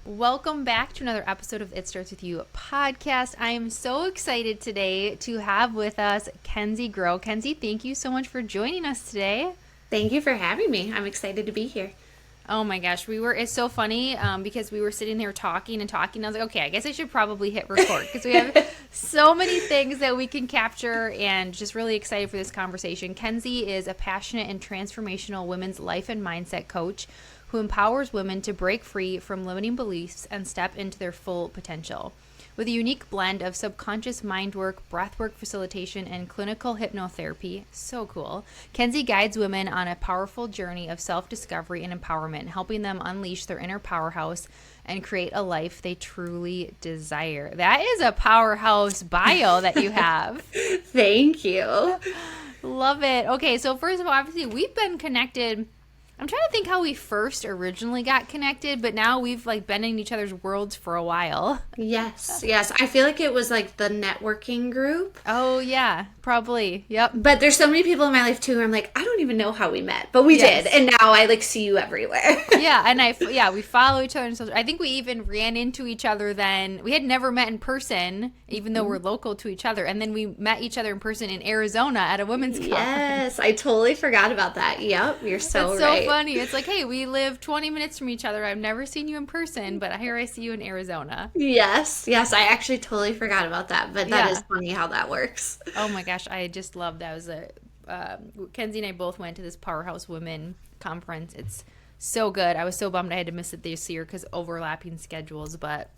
Welcome back to another episode of It Starts With You podcast. I am so excited today to have with us Kenzie Groh. Kenzie, thank you so much for joining us today. Thank you for having me. I'm excited to be here. Oh my gosh, it's so funny because we were sitting there talking. I was like, okay, I guess I should probably hit record because we have so many things that we can capture and just really excited for this conversation. Kenzie is a passionate and transformational women's life and mindset coach who empowers women to break free from limiting beliefs and step into their full potential. With a unique blend of subconscious mind work, breathwork facilitation, and clinical hypnotherapy, so cool, Kenzie guides women on a powerful journey of self-discovery and empowerment, helping them unleash their inner powerhouse and create a life they truly desire. That is a powerhouse bio that you have. Thank you. Love it. Okay, so first of all, obviously, we've been connected. I'm trying to think how we first originally got connected, but now we've been in each other's worlds for a while. Yes. I feel like it was like the networking group. Oh, yeah, probably. Yep. But there's so many people in my life too where I'm like, I don't even know how we met, but we did. And now I see you everywhere. Yeah, and we follow each other. And so I think we even ran into each other then. We had never met in person, even though we're local to each other. And then we met each other in person in Arizona at a women's conference. Yes, I totally forgot about that. Yep, you're so That's right. So funny. It's like, hey, we live 20 minutes from each other. I've never seen you in person, but here I see you in Arizona. Yes, I actually totally forgot about that, but that is funny how that works. Oh my gosh, I just love that. Kenzie and I both went to this Powerhouse Women conference. It's so good. I was so bummed I had to miss it this year because overlapping schedules, but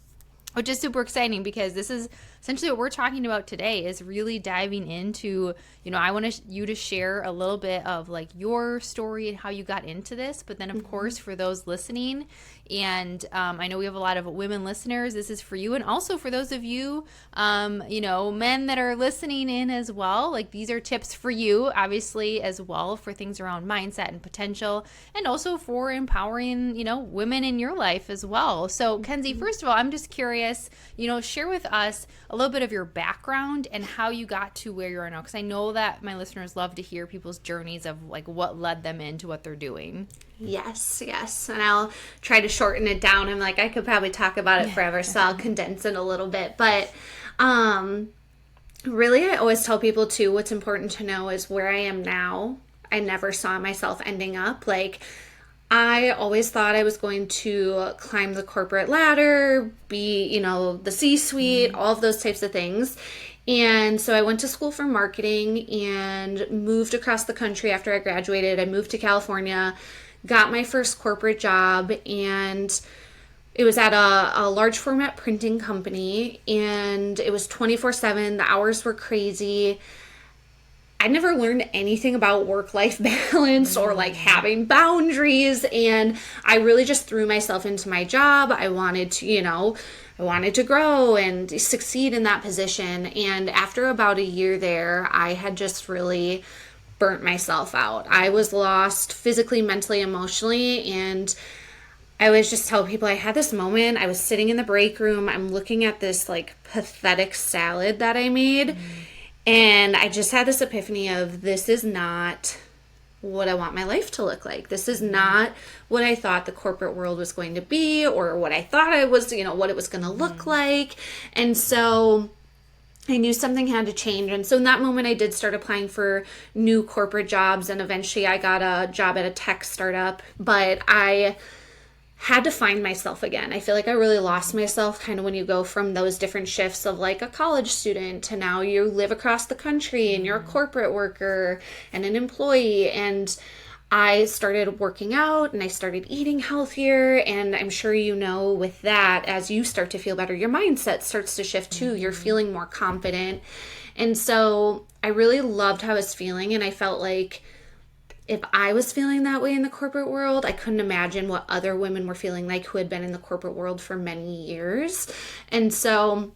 which is super exciting because this is essentially what we're talking about today is really diving into, I want you to share a little bit of your story and how you got into this. But then, of course, for those listening, and I know we have a lot of women listeners, this is for you. And also for those of you, men that are listening in as well, these are tips for you, obviously, as well, for things around mindset and potential, and also for empowering, women in your life as well. So, Kenzie, first of all, I'm just curious, share with us a little bit of your background and how you got to where you are now. Because I know that my listeners love to hear people's journeys of what led them into what they're doing. Yes. And I'll try to shorten it down. I'm I could probably talk about it forever, so I'll condense it a little bit. But really, I always tell people too, what's important to know is where I am now. I never saw myself ending up I always thought I was going to climb the corporate ladder, be, the C-suite, all of those types of things. And so I went to school for marketing and moved across the country after I graduated. I moved to California, got my first corporate job, and it was at a large format printing company, and it was 24/7. The hours were crazy. I never learned anything about work-life balance or having boundaries, and I really just threw myself into my job. I wanted to grow and succeed in that position. And after about a year there, I had just really burnt myself out. I was lost physically, mentally, emotionally, and I always just tell people I had this moment. I was sitting in the break room. I'm looking at this pathetic salad that I made. And I just had this epiphany of this is not what I want my life to look like. This is not what I thought the corporate world was going to be or what I thought I was, what it was going to look like. And so I knew something had to change. And so in that moment, I did start applying for new corporate jobs. And eventually I got a job at a tech startup. But I had to find myself again. I feel I really lost myself kind of when you go from those different shifts of a college student to now you live across the country and you're a corporate worker and an employee. And I started working out and I started eating healthier. And I'm sure with that, as you start to feel better, your mindset starts to shift too. You're feeling more confident. And so I really loved how I was feeling. And I felt if I was feeling that way in the corporate world, I couldn't imagine what other women were feeling who had been in the corporate world for many years. And so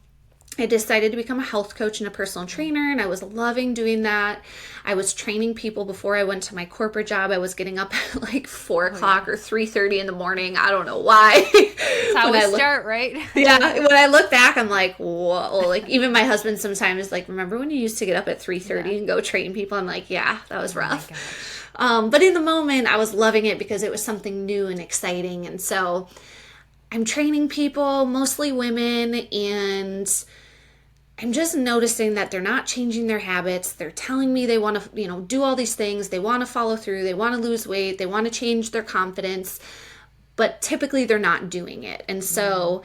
I decided to become a health coach and a personal trainer, and I was loving doing that. I was training people before I went to my corporate job. I was getting up at 4 o'clock or 3:30 in the morning. I don't know why. That's how we start, right? Yeah. When I look back, I'm whoa. Even my husband sometimes is remember when you used to get up at 3:30 and go train people? I'm yeah, that was rough. But in the moment, I was loving it because it was something new and exciting. And so I'm training people, mostly women, and I'm just noticing that they're not changing their habits. They're telling me they want to, do all these things. They want to follow through. They want to lose weight. They want to change their confidence, but typically they're not doing it. And so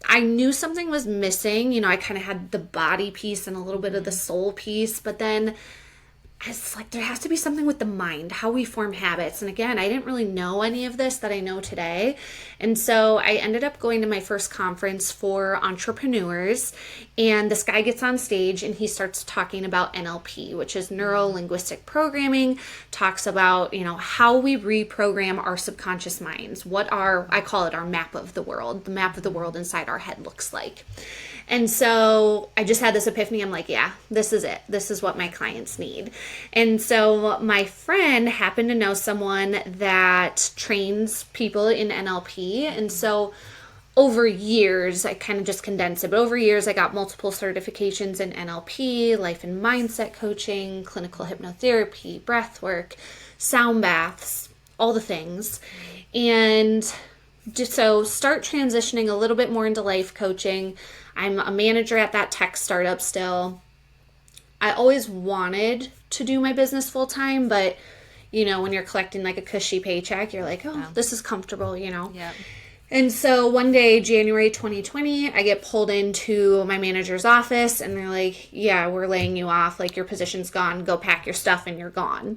I knew something was missing. I kind of had the body piece and a little bit of the soul piece, but then it's like there has to be something with the mind, how we form habits. And again, I didn't really know any of this that I know today. And so I ended up going to my first conference for entrepreneurs. And this guy gets on stage and he starts talking about NLP, which is neuro linguistic programming, talks about, how we reprogram our subconscious minds, I call it our map of the world, the map of the world inside our head looks like. And so I just had this epiphany. I'm like, yeah, this is it. This is what my clients need. And so my friend happened to know someone that trains people in NLP. And so over years, I kind of just condensed it, but over years, I got multiple certifications in NLP, life and mindset coaching, clinical hypnotherapy, breath work, sound baths, all the things. And just so start transitioning a little bit more into life coaching. I'm a manager at that tech startup still. I always wanted to do my business full time, but when you're collecting like a cushy paycheck, you're like, oh, this is comfortable, Yeah. And so one day, January 2020, I get pulled into my manager's office and they're like, yeah, we're laying you off. Like your position's gone. Go pack your stuff and you're gone.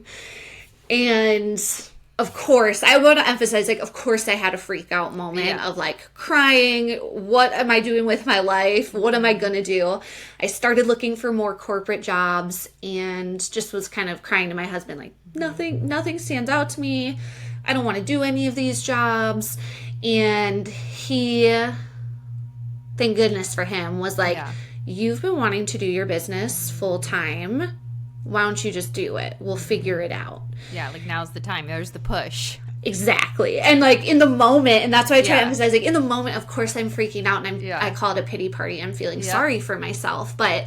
And of course, I want to emphasize, of course I had a freak out moment of crying. What am I doing with my life? What am I going to do? I started looking for more corporate jobs and just was kind of crying to my husband, like nothing stands out to me. I don't want to do any of these jobs. And he, thank goodness for him, was like, you've been wanting to do your business full time. Why don't you just do it? We'll figure it out. Yeah, now's the time. There's the push. Exactly. And in the moment, and that's why I try to emphasize, in the moment, of course I'm freaking out and I call it a pity party. I'm feeling sorry for myself. But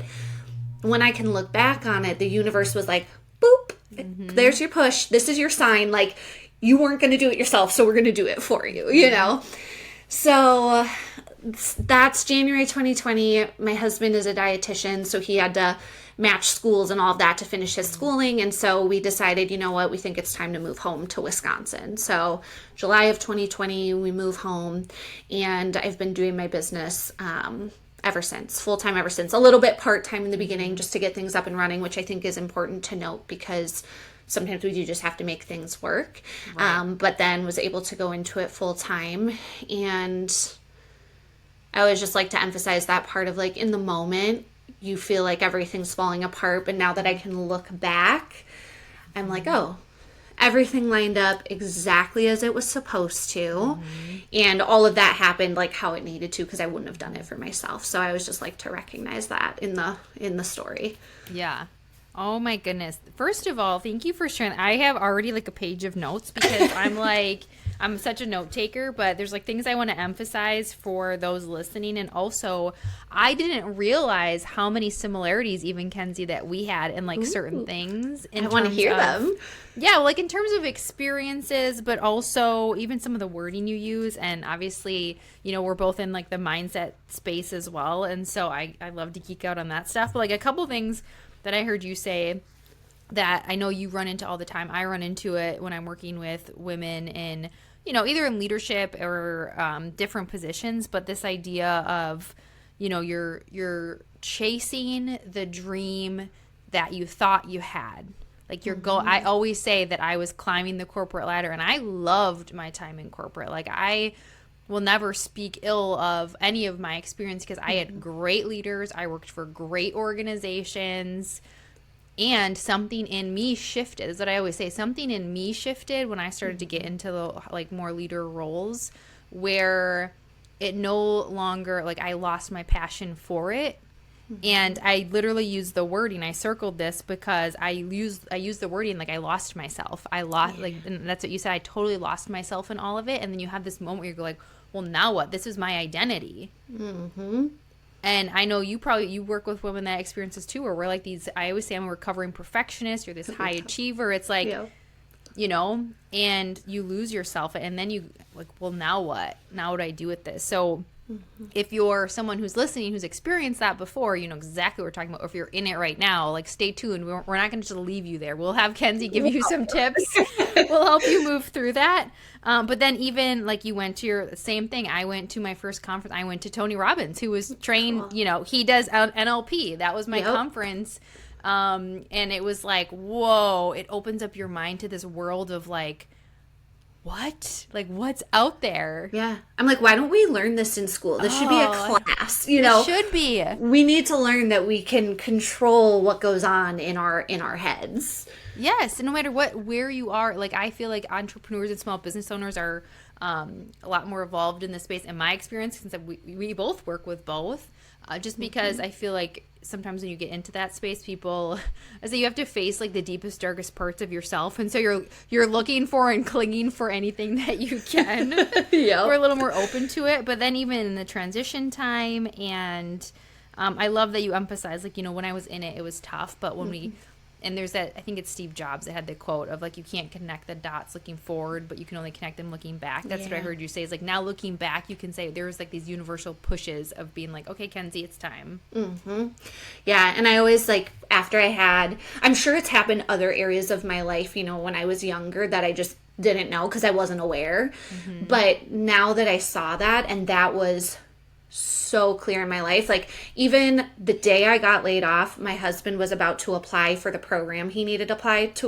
when I can look back on it, the universe was like, boop, there's your push. This is your sign. You weren't going to do it yourself, so we're going to do it for you, So that's January 2020. My husband is a dietitian, so he had to match schools and all of that to finish his schooling. And so we decided, we think it's time to move home to Wisconsin. So July of 2020, we move home and I've been doing my business ever since, full-time ever since, a little bit part-time in the beginning just to get things up and running, which I think is important to note because sometimes we do just have to make things work. Right. But then was able to go into it full-time. And I always just like to emphasize that part of in the moment, you feel like everything's falling apart. But now that I can look back, I'm like, oh, everything lined up exactly as it was supposed to. And all of that happened how it needed to because I wouldn't have done it for myself. So I was just to recognize that in the story. Yeah. Oh my goodness. First of all, thank you for sharing. I have already a page of notes because I'm such a note taker, but there's things I want to emphasize for those listening. And also I didn't realize how many similarities, even Kenzie, that we had in certain things. I want to hear them. Yeah. In terms of experiences, but also even some of the wording you use. And obviously, we're both in the mindset space as well. And so I love to geek out on that stuff. But a couple things that I heard you say that I know you run into all the time. I run into it when I'm working with women in, either in leadership or different positions. But this idea of, you're chasing the dream that you thought you had. Your goal. I always say that I was climbing the corporate ladder and I loved my time in corporate. I will never speak ill of any of my experience because I had great leaders. I worked for great organizations and something in me shifted. Is what I always say. Something in me shifted when I started to get into the more leader roles where it no longer I lost my passion for it. And I literally used the wording. I circled this because I used the wording I lost myself. I lost and that's what you said. I totally lost myself in all of it. And then you have this moment where you go well, now what? This is my identity. And I know you work with women that experiences too, where we're these. I always say I'm a recovering perfectionist. You're this high achiever. It's you know, and you lose yourself. And then you like, well, now what? Now what do I do with this? So if you're someone who's listening who's experienced that before, you know exactly what we're talking about. Or if you're in it right now, like stay tuned. We're not going to just leave you there. We'll have Kenzie give you some tips. We'll help you move through that. But then even like you went to your same thing. I went to my first conference. I went to Tony Robbins, who was trained, you know, he does NLP. That was my conference. And it was like, whoa, it opens up your mind to this world of like, what? Like, what's out there? Yeah. I'm like, why don't we learn this in school? This should be a class, you know? It should be. We need to learn that we can control what goes on in our heads. Yes. And no matter where you are, like, I feel like entrepreneurs and small business owners are a lot more evolved in this space, in my experience, since we both work with both. Just because I feel like sometimes when you get into that space, people, I say you have to face like the deepest, darkest parts of yourself, and so you're looking for and clinging for anything that you can. We're a little more open to it, but then even in the transition time, and I love that you emphasize, like, you know, when I was in it, it was tough, but when we. And there's that, I think it's Steve Jobs that had the quote of like, you can't connect the dots looking forward, but you can only connect them looking back. That's what I heard you say, is like, now looking back, you can say there was like these universal pushes of being like, okay, Kenzie, it's time. Yeah. And I always like, after I'm sure it's happened other areas of my life, you know, when I was younger that I just didn't know because I wasn't aware. But now that I saw that, and that was so clear in my life, like even the day I got laid off, my husband was about to apply for the program he needed to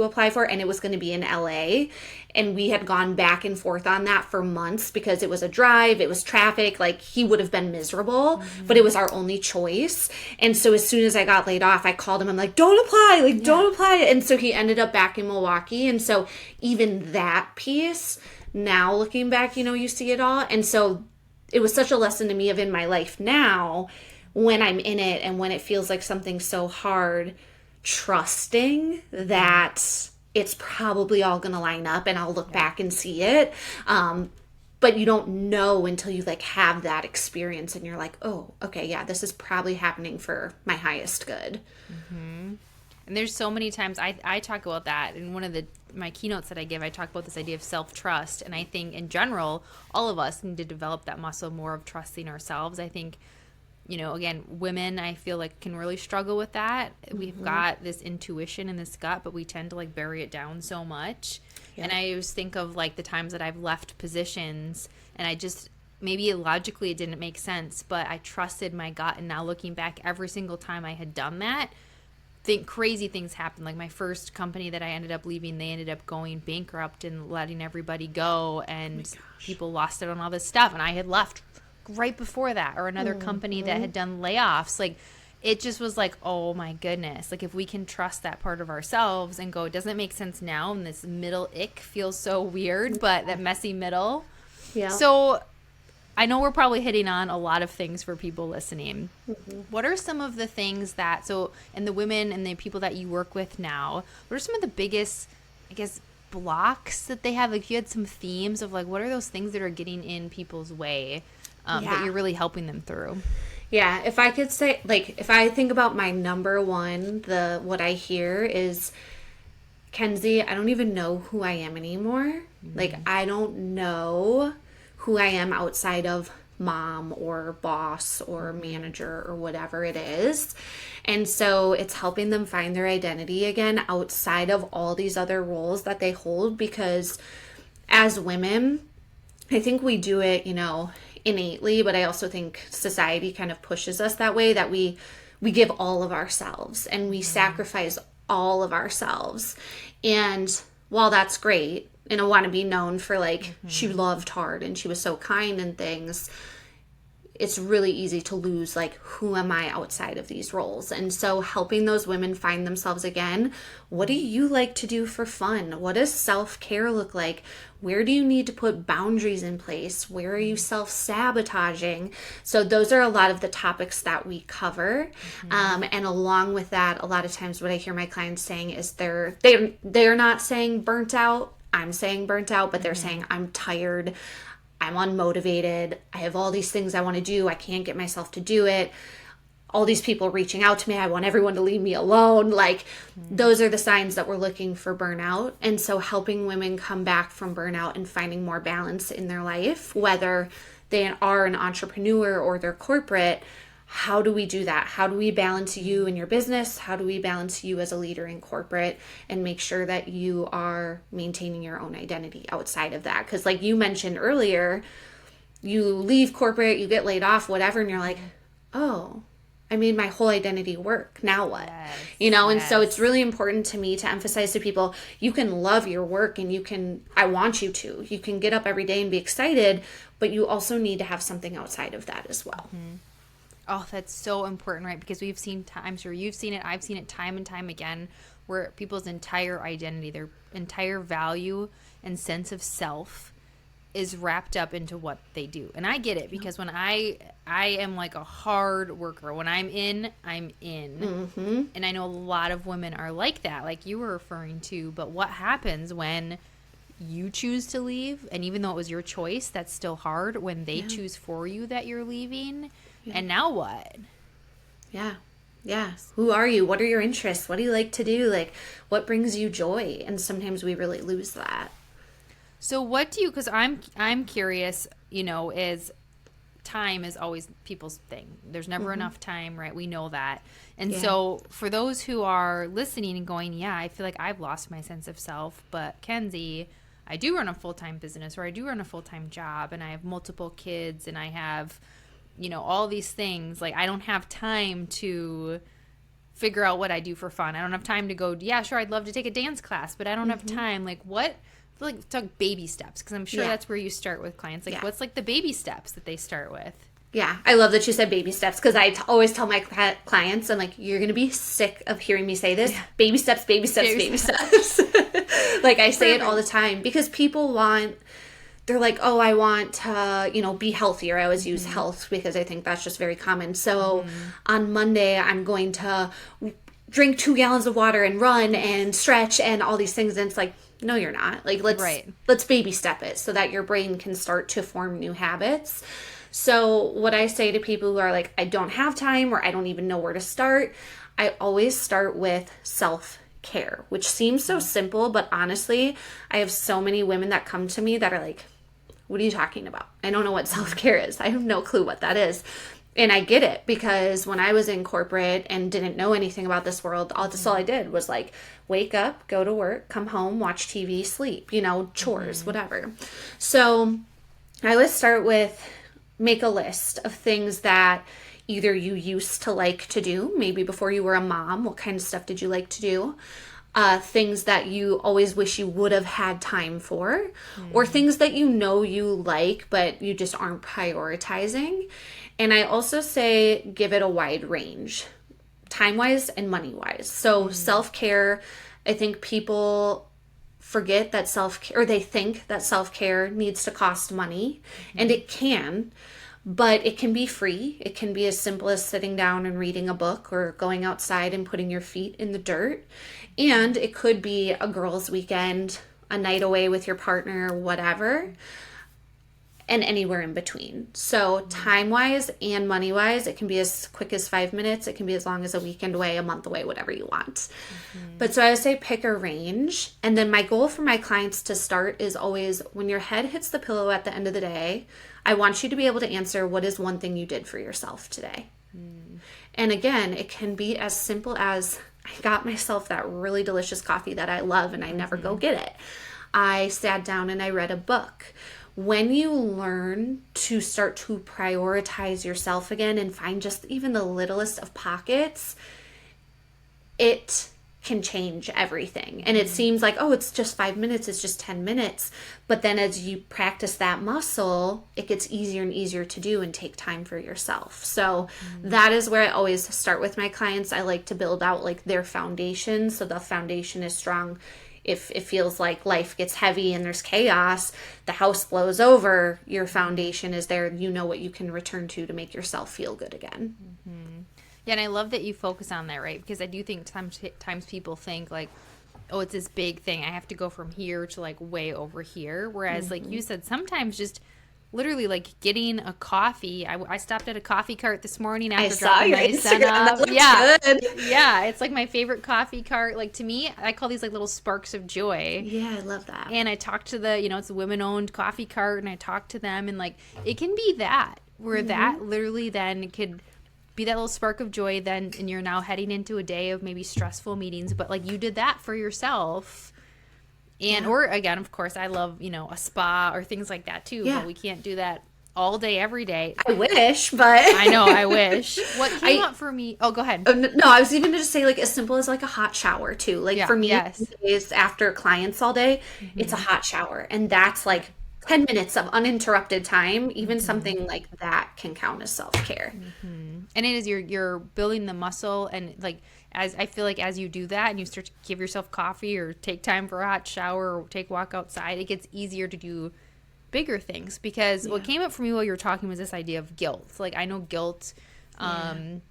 apply for, and it was going to be in LA, and we had gone back and forth on that for months because it was a drive, it was traffic, like he would have been miserable, but it was our only choice. And so as soon as I got laid off, I called him, I'm like, don't apply, like don't apply. And so he ended up back in Milwaukee. And so even that piece, now looking back, you know, you see it all. And so it was such a lesson to me of in my life now, when I'm in it and when it feels like something so hard, trusting that it's probably all going to line up and I'll look back and see it. But you don't know until you like have that experience and you're like, oh, okay, yeah, this is probably happening for my highest good. And there's so many times I talk about that in one of my keynotes that I give. I talk about this idea of self-trust, and I think in general all of us need to develop that muscle more of trusting ourselves. I think, you know, again, women, I feel like can really struggle with that. We've got this intuition in this gut, but we tend to like bury it down so much. And I always think of like the times that I've left positions and I just, maybe logically it didn't make sense, but I trusted my gut. And now looking back, every single time I had done that, crazy things happened. Like my first company that I ended up leaving, they ended up going bankrupt and letting everybody go, and people lost it on all this stuff. And I had left right before that, or another company that had done layoffs. Like it just was like, oh my goodness. Like if we can trust that part of ourselves and go, it doesn't make sense now, and this middle ick feels so weird, but that messy middle. Yeah. So I know we're probably hitting on a lot of things for people listening. What are some of the things and the women and the people that you work with now, what are some of the biggest, I guess, blocks that they have? Like, if you had some themes of like, what are those things that are getting in people's way that you're really helping them through? Yeah, if I could say, like, if I think about my number one, what I hear is, Kenzie, I don't even know who I am anymore. Like, I don't know who I am outside of mom or boss or manager or whatever it is. And so it's helping them find their identity again outside of all these other roles that they hold, because as women, I think we do it, you know, innately, but I also think society kind of pushes us that way, that we give all of ourselves and we sacrifice all of ourselves. And while that's great, and I want to be known for like, she loved hard and she was so kind and things, it's really easy to lose like, who am I outside of these roles? And so helping those women find themselves again. What do you like to do for fun? What does self-care look like? Where do you need to put boundaries in place? Where are you self-sabotaging? So those are a lot of the topics that we cover. And along with that, a lot of times what I hear my clients saying is they're not saying burnt out. I'm saying burnt out, but they're saying I'm tired, I'm unmotivated, I have all these things I want to do, I can't get myself to do it. all these people reaching out to me. I want everyone to leave me alone. Like, those are the signs that we're looking for burnout. And so helping women come back from burnout and finding more balance in their life, whether they are an entrepreneur or they're corporate, how do we do that? How do we balance you in your business? How do we balance you as a leader in corporate and make sure that you are maintaining your own identity outside of that? Because like you mentioned earlier, you leave corporate, you get laid off, whatever, and you're like, oh, I made my whole identity work. Now what? Yes, You know, and so it's really important to me to emphasize to people, you can love your work and I want you to. You can get up every day and be excited, but you also need to have something outside of that as well. Oh, that's so important, right? Because we've seen I'm sure you've seen it, I've seen it time and time again, where people's entire identity, their entire value and sense of self is wrapped up into what they do. And I get it, because when I am like a hard worker. When I'm in, I'm in. And I know a lot of women are like that, like you were referring to. But what happens when you choose to leave? And even though it was your choice, that's still hard when they choose for you that you're leaving. And now what? Yeah. Who are you? What are your interests? What do you like to do? Like, what brings you joy? And sometimes we really lose that. So what do you, because I'm curious, you know, is time is always people's thing. There's never enough time, right? We know that. And so for those who are listening and going, yeah, I feel like I've lost my sense of self, but Kenzie, I do run a full-time business, or I do run a full-time job, and I have multiple kids, and I have, you know, all these things. Like, I don't have time to figure out what I do for fun. I don't have time to go, yeah, sure, I'd love to take a dance class, but I don't have time. Like, what? I feel like talk baby steps, because I'm sure that's where you start with clients. Like, what's like the baby steps that they start with? Yeah, I love that you said baby steps, because I always tell my clients, I'm like, you're going to be sick of hearing me say this. Yeah. Baby steps, baby steps, baby steps. Like, I say it all the time, because people they're like, oh, I want to, you know, be healthier. I always use health because I think that's just very common. So on Monday, I'm going to drink 2 gallons of water and run and stretch and all these things. And it's like, no, you're not. Like, let's baby step it so that your brain can start to form new habits. So what I say to people who are like, I don't have time, or I don't even know where to start, I always start with self-care, which seems so simple, but honestly, I have so many women that come to me that are like, what are you talking about? I don't know what self-care is. I have no clue what that is. And I get it, because when I was in corporate and didn't know anything about this world, all I did was like wake up, go to work, come home, watch TV, sleep, you know, chores, whatever. So I always start with make a list of things that either you used to like to do, maybe before you were a mom. What kind of stuff did you like to do? Things that you always wish you would have had time for, or things that you know you like, but you just aren't prioritizing. And I also say give it a wide range, time-wise and money-wise. So self-care, I think people forget that self-care, or they think that self-care needs to cost money, and it can, but it can be free. It can be as simple as sitting down and reading a book, or going outside and putting your feet in the dirt. And it could be a girls' weekend, a night away with your partner, whatever, and anywhere in between. So time-wise and money-wise, it can be as quick as 5 minutes. It can be as long as a weekend away, a month away, whatever you want. But so I would say pick a range. And then my goal for my clients to start is always, when your head hits the pillow at the end of the day, I want you to be able to answer, what is one thing you did for yourself today? And again, it can be as simple as, I got myself that really delicious coffee that I love and I never go get it. I sat down and I read a book. When you learn to start to prioritize yourself again and find just even the littlest of pockets, it can change everything. And it seems like, oh, it's just 5 minutes, it's just 10 minutes. But then as you practice that muscle, it gets easier and easier to do and take time for yourself. So that is where I always start with my clients. I like to build out like their foundation, so the foundation is strong. If it feels like life gets heavy and there's chaos, the house blows over, your foundation is there. You know what you can return to make yourself feel good again. Yeah, and I love that you focus on that, right? Because I do think times people think like, oh, it's this big thing. I have to go from here to like way over here. Whereas like you said, sometimes just literally like getting a coffee. I stopped at a coffee cart this morning I after saw dropping your my son Instagram. That off. looks Yeah. good. Yeah. It's like my favorite coffee cart. Like to me, I call these like little sparks of joy. Yeah, I love that. And I talked to the, it's a women owned coffee cart, and I talked to them, and like it can be that where that literally then could be that little spark of joy then, and you're now heading into a day of maybe stressful meetings, but like you did that for yourself. And or again, of course, I love, a spa or things like that too, but we can't do that all day every day. I wish, but I know, I wish. What came up for me? Oh, go ahead. No, I was even going to say like as simple as like a hot shower too. Like for me, days after clients all day, it's a hot shower, and that's like 10 minutes of uninterrupted time. Even something like that can count as self-care. And it is you're building the muscle, and like as I feel like as you do that and you start to give yourself coffee or take time for a hot shower or take a walk outside, it gets easier to do bigger things. Because what came up for me while you were talking was this idea of guilt. Like I know guilt, that's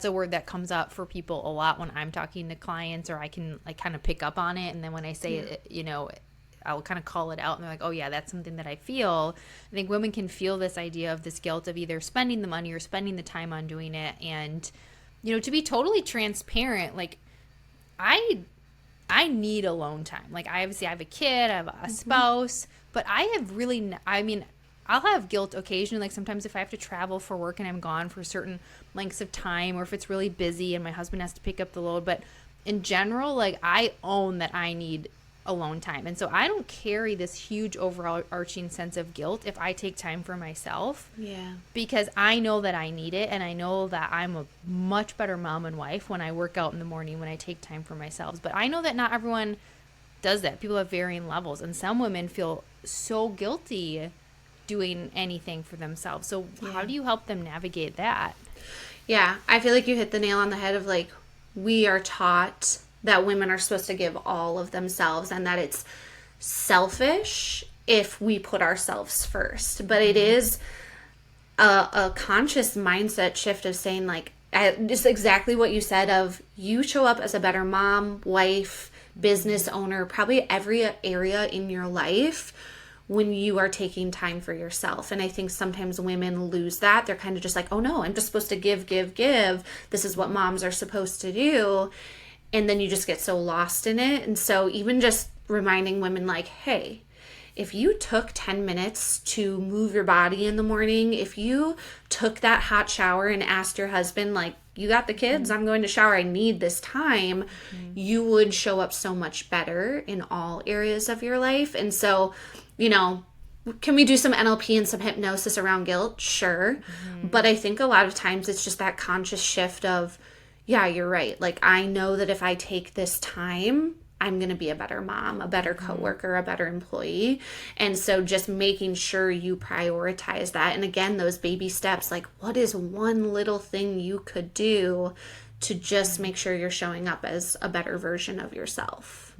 a word that comes up for people a lot when I'm talking to clients, or I can like kind of pick up on it, and then when I say it, I'll kind of call it out, and they're like, oh yeah, that's something that I feel. I think women can feel this idea of this guilt of either spending the money or spending the time on doing it. And, to be totally transparent, like I need alone time. Like I have a kid, I have a spouse, but I have really, I'll have guilt occasionally. Like sometimes if I have to travel for work and I'm gone for certain lengths of time, or if it's really busy and my husband has to pick up the load. But in general, like I own that I need alone time. And so I don't carry this huge overarching sense of guilt if I take time for myself. Yeah. Because I know that I need it, and I know that I'm a much better mom and wife when I work out in the morning, when I take time for myself. But I know that not everyone does that. People have varying levels, and some women feel so guilty doing anything for themselves. So how do you help them navigate that? Yeah, I feel like you hit the nail on the head of like, we are taught that women are supposed to give all of themselves, and that it's selfish if we put ourselves first. But it is a conscious mindset shift of saying like, just exactly what you said of you show up as a better mom, wife, business owner, probably every area in your life when you are taking time for yourself. And I think sometimes women lose that. They're kind of just like, oh no, I'm just supposed to give. This is what moms are supposed to do. And then you just get so lost in it. And so even just reminding women like, hey, if you took 10 minutes to move your body in the morning, if you took that hot shower and asked your husband, like, you got the kids, I'm going to shower, I need this time, you would show up so much better in all areas of your life. And so, can we do some NLP and some hypnosis around guilt? Sure. But I think a lot of times it's just that conscious shift of, yeah, you're right. Like, I know that if I take this time, I'm going to be a better mom, a better coworker, a better employee. And so just making sure you prioritize that. And again, those baby steps, like what is one little thing you could do to just make sure you're showing up as a better version of yourself?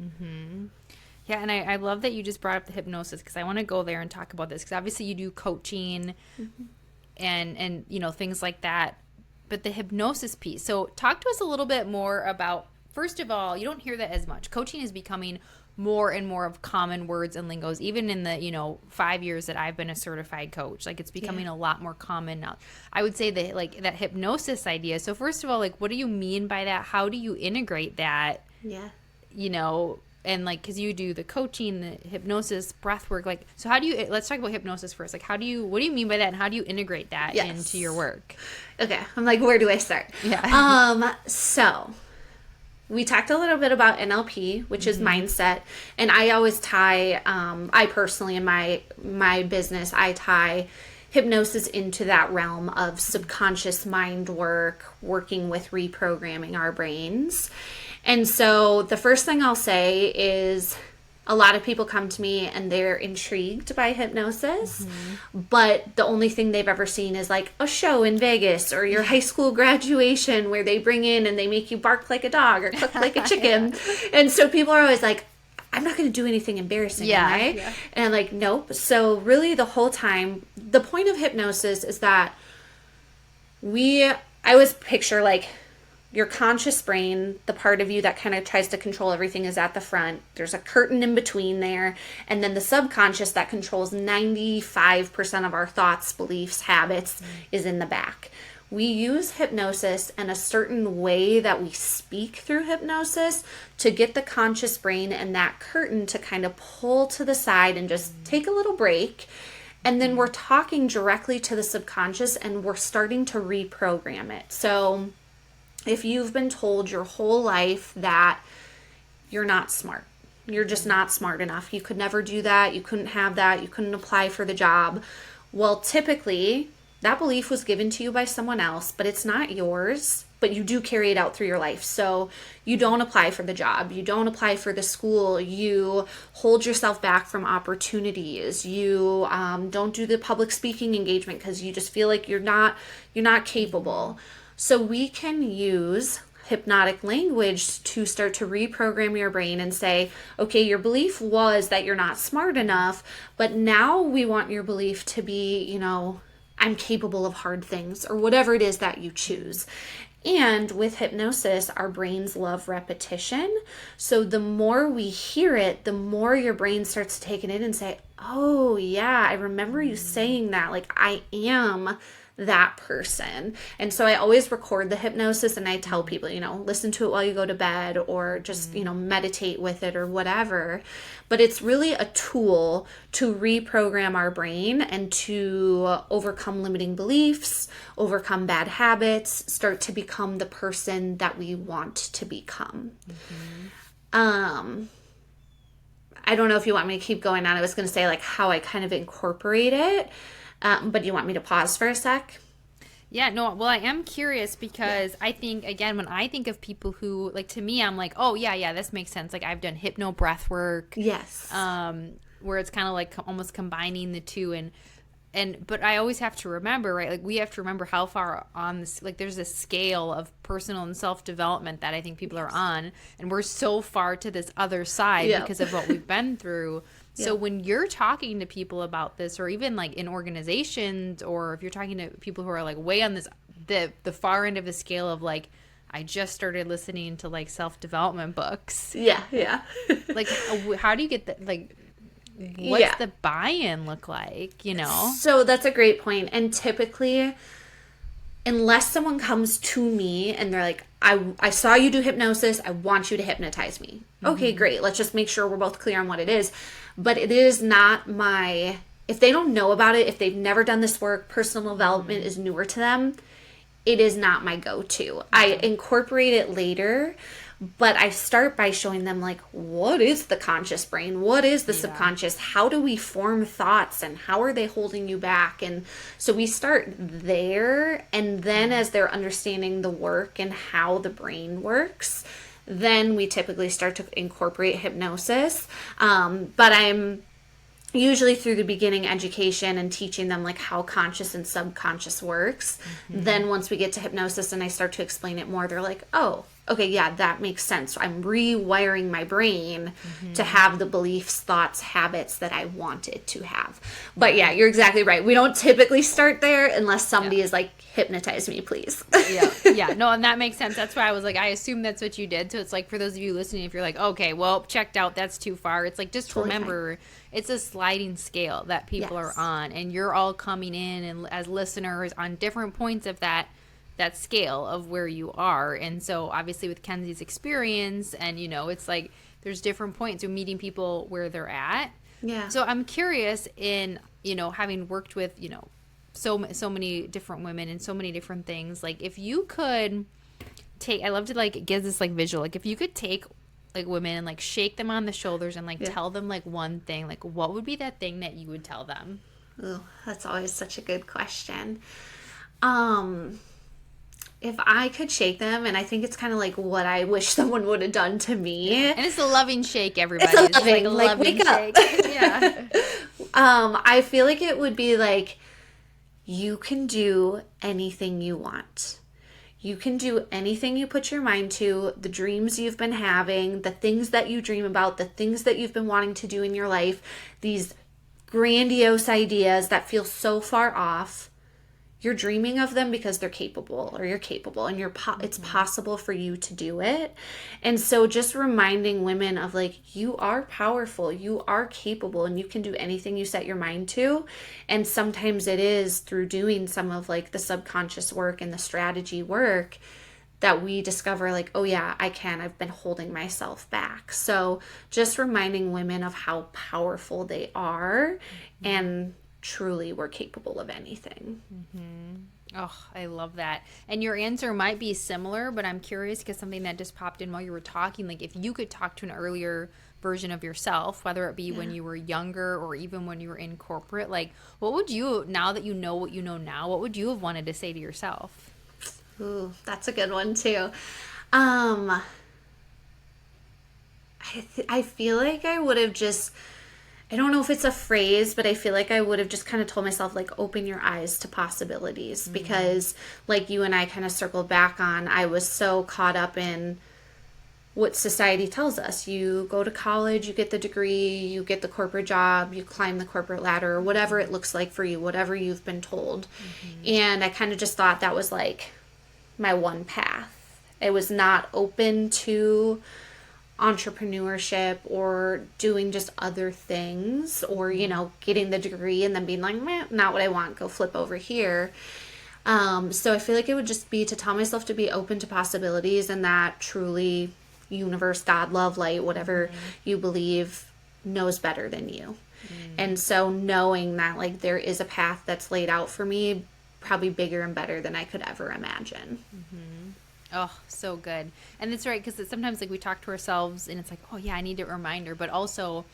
Yeah, and I love that you just brought up the hypnosis, because I want to go there and talk about this, because obviously you do coaching and things like that. But the hypnosis piece. So talk to us a little bit more about, first of all, you don't hear that as much. Coaching is becoming more and more of common words and lingos, even in the, 5 years that I've been a certified coach. Like it's becoming a lot more common now. I would say that like that hypnosis idea. So first of all, like what do you mean by that? How do you integrate that? Yeah. And like, cause you do the coaching, the hypnosis, breath work, like, so how do you, let's talk about hypnosis first. Like, what do you mean by that? And how do you integrate that into your work? Okay. I'm like, where do I start? Yeah. So we talked a little bit about NLP, which is mindset. And I always tie, I personally, in my business, I tie hypnosis into that realm of subconscious mind work, working with reprogramming our brains. And so the first thing I'll say is a lot of people come to me and they're intrigued by hypnosis, but the only thing they've ever seen is like a show in Vegas or your high school graduation where they bring in and they make you bark like a dog or cook like a chicken. And so people are always like, I'm not going to do anything embarrassing, right? Yeah. And I'm like, nope. So really the whole time, the point of hypnosis is that I always picture like, your conscious brain, the part of you that kind of tries to control everything, is at the front. There's a curtain in between there. And then the subconscious that controls 95% of our thoughts, beliefs, habits is in the back. We use hypnosis and a certain way that we speak through hypnosis to get the conscious brain and that curtain to kind of pull to the side and just take a little break. And then we're talking directly to the subconscious and we're starting to reprogram it. So if you've been told your whole life that you're not smart, you're just not smart enough, you could never do that, you couldn't have that, you couldn't apply for the job. Well, typically that belief was given to you by someone else, but it's not yours, but you do carry it out through your life. So you don't apply for the job, you don't apply for the school, you hold yourself back from opportunities, you don't do the public speaking engagement because you just feel like you're not capable. So we can use hypnotic language to start to reprogram your brain and say, okay, your belief was that you're not smart enough, but now we want your belief to be, I'm capable of hard things, or whatever it is that you choose. And with hypnosis, our brains love repetition. So the more we hear it, the more your brain starts to take it in and say, oh yeah, I remember you saying that. Like, I am that person. And so I always record the hypnosis and I tell people, listen to it while you go to bed, or just, meditate with it or whatever. But it's really a tool to reprogram our brain and to overcome limiting beliefs, overcome bad habits, start to become the person that we want to become. I don't know if you want me to keep going on. I was going to say like how I kind of incorporate it. But do you want me to pause for a sec? Yeah, no, well, I am curious because I think, again, when I think of people who, like, to me, I'm like, oh, yeah, this makes sense. Like, I've done hypno breath work. Yes. Where it's kind of like almost combining the two. But I always have to remember, right? Like, we have to remember how far on this, like, there's a scale of personal and self-development that I think people are on. And we're so far to this other side because of what we've been through. So when you're talking to people about this, or even like in organizations, or if you're talking to people who are like way on this, the far end of the scale of like, I just started listening to like self-development books. Yeah. Like, how do you get that? Like, what's the buy-in look like, So that's a great point. And typically, unless someone comes to me and they're like, I saw you do hypnosis, I want you to hypnotize me. Okay, great. Let's just make sure we're both clear on what it is. But it is not if they don't know about it, if they've never done this work, personal development is newer to them, it is not my go-to. I incorporate it later, but I start by showing them like, what is the conscious brain? What is the subconscious? How do we form thoughts, and how are they holding you back? And so we start there, and then as they're understanding the work and how the brain works, then we typically start to incorporate hypnosis. But I'm usually through the beginning education and teaching them like how conscious and subconscious works. Then once we get to hypnosis and I start to explain it more, they're like, oh, okay, yeah, that makes sense. I'm rewiring my brain to have the beliefs, thoughts, habits that I wanted to have. But yeah, you're exactly right. We don't typically start there unless somebody is like, hypnotize me, please. Yeah. No, and that makes sense. That's why I was like, I assume that's what you did. So it's like, for those of you listening, if you're like, okay, well, checked out, that's too far. It's like, just totally remember, it's a sliding scale that people are on, and you're all coming in and as listeners on different points of that scale of where you are. And so obviously with Kenzie's experience, and it's like there's different points of meeting people where they're at. Yeah. So I'm curious, in having worked with so many different women and so many different things, like if you could I love to like give this like visual, like if you could take like women and like shake them on the shoulders and like tell them like one thing, like what would be that thing that you would tell them? Oh, that's always such a good question. If I could shake them, and I think it's kind of like what I wish someone would have done to me. And it's a loving shake, everybody. It's a loving wake shake. Up. Yeah. I feel like it would be like, you can do anything you want. You can do anything you put your mind to, the dreams you've been having, the things that you dream about, the things that you've been wanting to do in your life, these grandiose ideas that feel so far off. you're dreaming of them because they're capable, or you're capable, and it's possible for you to do it. And so just reminding women of like, you are powerful, you are capable, and you can do anything you set your mind to. And sometimes it is through doing some of like the subconscious work and the strategy work that we discover like, oh yeah, I can. I've been holding myself back. So just reminding women of how powerful they are, and truly we're capable of anything. Oh, I love that. And your answer might be similar, but I'm curious because something that just popped in while you were talking, like if you could talk to an earlier version of yourself, whether it be when you were younger or even when you were in corporate, like what would you, now that you know what you know now, what would you have wanted to say to yourself? Ooh, that's a good one too. I feel like I would have just, I don't know if it's a phrase, but I feel like I would have just kind of told myself like, open your eyes to possibilities, because like you and I kind of circled back on, I was so caught up in what society tells us. You go to college, you get the degree, you get the corporate job, you climb the corporate ladder, or whatever it looks like for you, whatever you've been told. And I kind of just thought that was like my one path. It was not open to entrepreneurship or doing just other things, or getting the degree and then being like, meh, not what I want, go flip over here. So I feel like it would just be to tell myself to be open to possibilities, and that truly universe, God, love, light, whatever you believe, knows better than you. And so knowing that like there is a path that's laid out for me, probably bigger and better than I could ever imagine. Oh, so good. And it's right, because sometimes like we talk to ourselves and it's like, oh yeah, I need a reminder, but also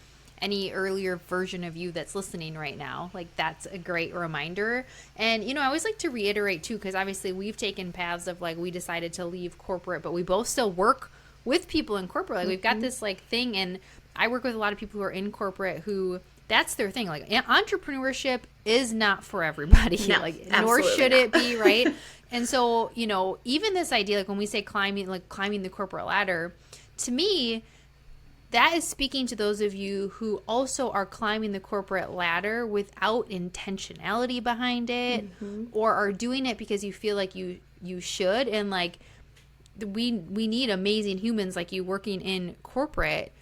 any earlier version of you that's listening right now, like that's a great reminder. And I always like to reiterate too, because obviously we've taken paths of like, we decided to leave corporate, but we both still work with people in corporate. Like we've got this like thing, and I work with a lot of people who are in corporate who that's their thing. Like entrepreneurship is not for everybody. No, like nor should it be, right? And so, even this idea, like when we say climbing the corporate ladder, to me, that is speaking to those of you who also are climbing the corporate ladder without intentionality behind it, or are doing it because you feel like you should. And like we need amazing humans like you working in corporate,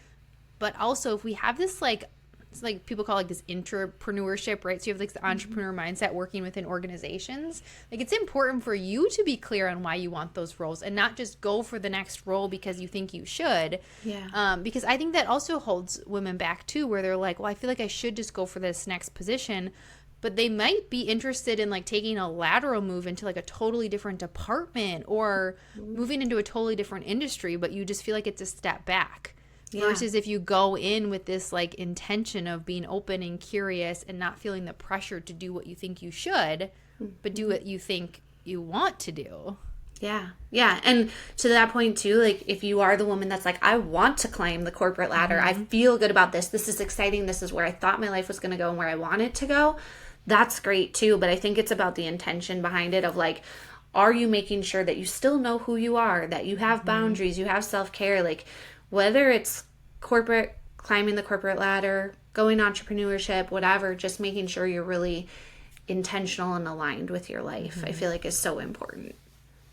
but also if we have this like, it's like people call it like this intrapreneurship, right? So you have like the entrepreneur mindset working within organizations. Like it's important for you to be clear on why you want those roles, and not just go for the next role because you think you should. Yeah. Because I think that also holds women back too, where they're like, well, I feel like I should just go for this next position, but they might be interested in like taking a lateral move into like a totally different department, or moving into a totally different industry, but you just feel like it's a step back. Yeah. Versus if you go in with this like intention of being open and curious and not feeling the pressure to do what you think you should, but do what you think you want to do. Yeah. Yeah. And to that point too, like if you are the woman that's like, I want to climb the corporate ladder, I feel good about this, this is exciting, this is where I thought my life was going to go and where I want it to go, that's great too. But I think it's about the intention behind it of like, are you making sure that you still know who you are, that you have boundaries, you have self-care, like whether it's corporate, climbing the corporate ladder, going entrepreneurship, whatever, just making sure you're really intentional and aligned with your life, I feel like is so important.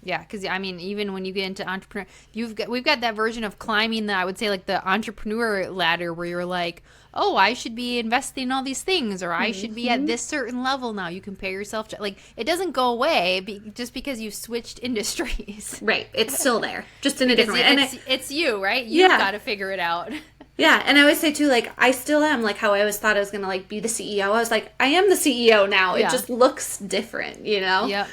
Yeah, because I mean, even when you get into entrepreneur, we've got that version of climbing that I would say like the entrepreneur ladder, where you're like, oh, I should be investing in all these things, or I should be at this certain level now. You compare yourself to, like, it doesn't go away just because you've switched industries. Right, it's still there, just in a different way. And it's you, right? You've got to figure it out. Yeah, and I always say too, like, I still am, like, how I always thought I was gonna like be the CEO. I was like, I am the CEO now. It just looks different, Yep.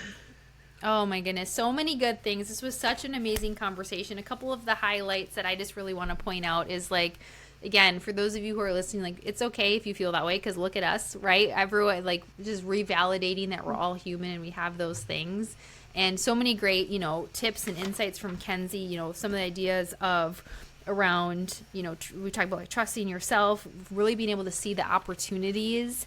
Oh my goodness, so many good things. This was such an amazing conversation. A couple of the highlights that I just really want to point out is like, again, for those of you who are listening, like it's okay if you feel that way, because look at us, right? Everyone, like, just revalidating that we're all human and we have those things. And so many great, tips and insights from Kenzie, some of the ideas of around, we talk about like trusting yourself, really being able to see the opportunities,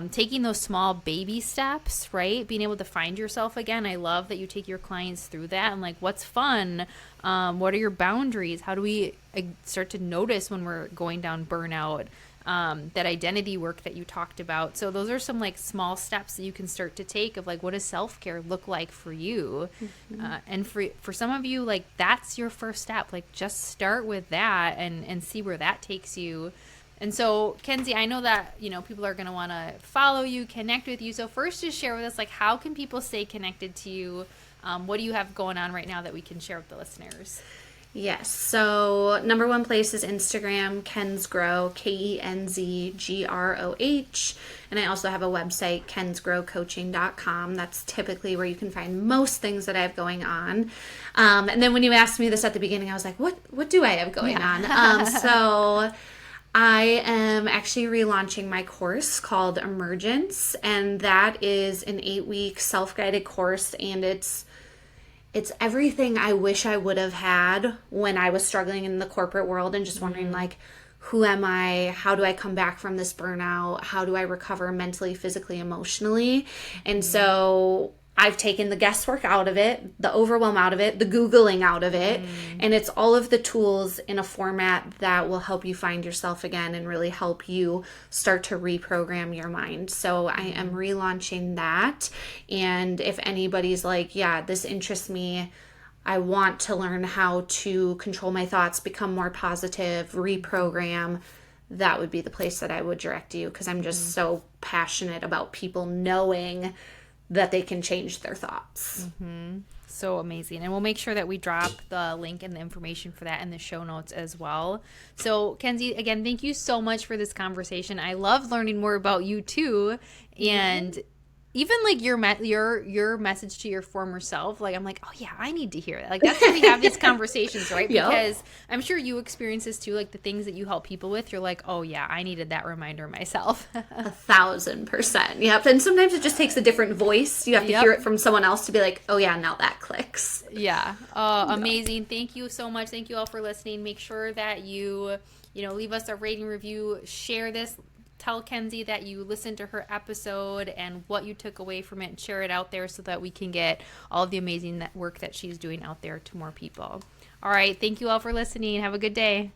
taking those small baby steps, right? Being able to find yourself again. I love that you take your clients through that, and like, what's fun? What are your boundaries? How do we start to notice when we're going down burnout? that identity work that you talked about. So those are some like small steps that you can start to take of like, what does self-care look like for you? And for some of you, like that's your first step. Like just start with that and see where that takes you. And so, Kenzie, I know that, you know, people are going to want to follow you, connect with you. So first, just share with us, like, how can people stay connected to you? What do you have going on right now that we can share with the listeners? Yes. So number one place is Instagram, Kenzie Groh, KenzGroh. And I also have a website, kenzgrowcoaching.com. That's typically where you can find most things that I have going on. And then when you asked me this at the beginning, I was like, what do I have going on? So I am actually relaunching my course called Emergence. And that is an 8-week self-guided course. And it's everything I wish I would have had when I was struggling in the corporate world and just wondering, like, who am I? How do I come back from this burnout? How do I recover mentally, physically, emotionally? And so I've taken the guesswork out of it, the overwhelm out of it, the Googling out of it. And it's all of the tools in a format that will help you find yourself again and really help you start to reprogram your mind. So I am relaunching that. And if anybody's like, yeah, this interests me, I want to learn how to control my thoughts, become more positive, reprogram, that would be the place that I would direct you, because I'm just so passionate about people knowing that they can change their thoughts. So amazing. And we'll make sure that we drop the link and the information for that in the show notes as well. So Kenzie, again, thank you so much for this conversation. I love learning more about you too. And even like your message to your former self, like I'm like, oh yeah, I need to hear that. Like that's why we have these conversations, right? Because I'm sure you experience this too, like the things that you help people with, you're like, oh yeah, I needed that reminder myself. 1,000%. Yep. And sometimes it just takes a different voice. You have to hear it from someone else to be like, oh yeah, now that clicks. Yeah. Oh, amazing. Thank you so much. Thank you all for listening. Make sure that you leave us a rating review, share this. Tell Kenzie that you listened to her episode and what you took away from it, and share it out there so that we can get all of the amazing work that she's doing out there to more people. All right. Thank you all for listening. Have a good day.